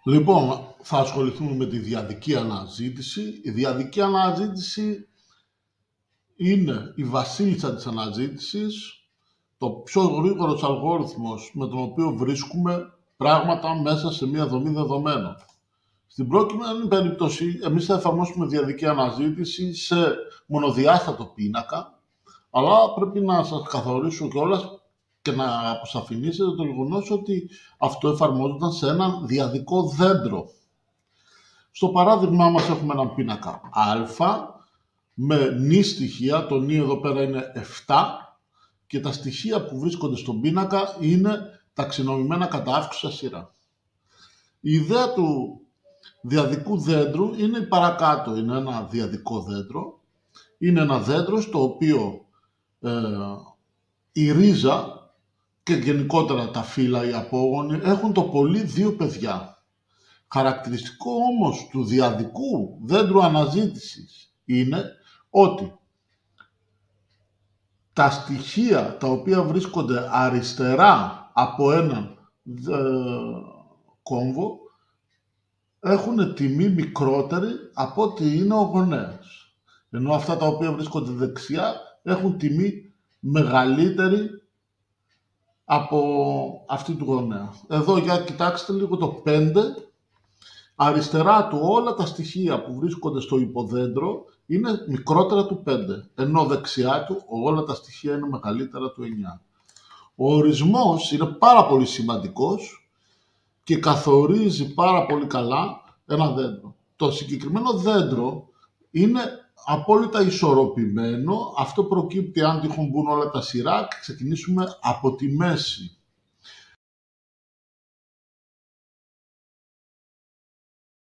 Λοιπόν, θα ασχοληθούμε με τη διαδική αναζήτηση. Η διαδική αναζήτηση είναι η βασίλισσα της αναζήτησης, το πιο γρήγορος αλγόριθμος με τον οποίο βρίσκουμε πράγματα μέσα σε μια δομή δεδομένων. Στην προκειμένη περίπτωση, εμείς θα εφαρμόσουμε διαδική αναζήτηση σε μονοδιάστατο πίνακα, αλλά πρέπει να σας καθορίσω κιόλας και να αποσαφηνίσετε το γεγονός ότι αυτό εφαρμόζονταν σε έναν διαδικό δέντρο. Στο παράδειγμά μας έχουμε έναν πίνακα α με νη στοιχεία, το νη εδώ πέρα είναι 7 και τα στοιχεία που βρίσκονται στον πίνακα είναι ταξινομημένα κατά αύξουσα σειρά. Η ιδέα του διαδικού δέντρου είναι η παρακάτω. Είναι ένα διαδικό δέντρο. Είναι ένα δέντρο στο οποίο η ρίζα και γενικότερα τα φύλλα, οι απόγονοι, έχουν το πολύ δύο παιδιά. Χαρακτηριστικό όμως του διαδικού δέντρου αναζήτησης είναι ότι τα στοιχεία τα οποία βρίσκονται αριστερά από έναν κόμβο έχουν τιμή μικρότερη από ό,τι είναι ο γονέας. Ενώ αυτά τα οποία βρίσκονται δεξιά έχουν τιμή μεγαλύτερη από αυτή του γονέα. Εδώ για κοιτάξτε λίγο το 5. Αριστερά του όλα τα στοιχεία που βρίσκονται στο υποδέντρο είναι μικρότερα του 5, ενώ δεξιά του όλα τα στοιχεία είναι μεγαλύτερα του 9. Ο ορισμός είναι πάρα πολύ σημαντικός και καθορίζει πάρα πολύ καλά ένα δέντρο. Το συγκεκριμένο δέντρο είναι απόλυτα ισορροπημένο. Αυτό προκύπτει αν τυχόν μπουν όλα τα σειρά και ξεκινήσουμε από τη μέση.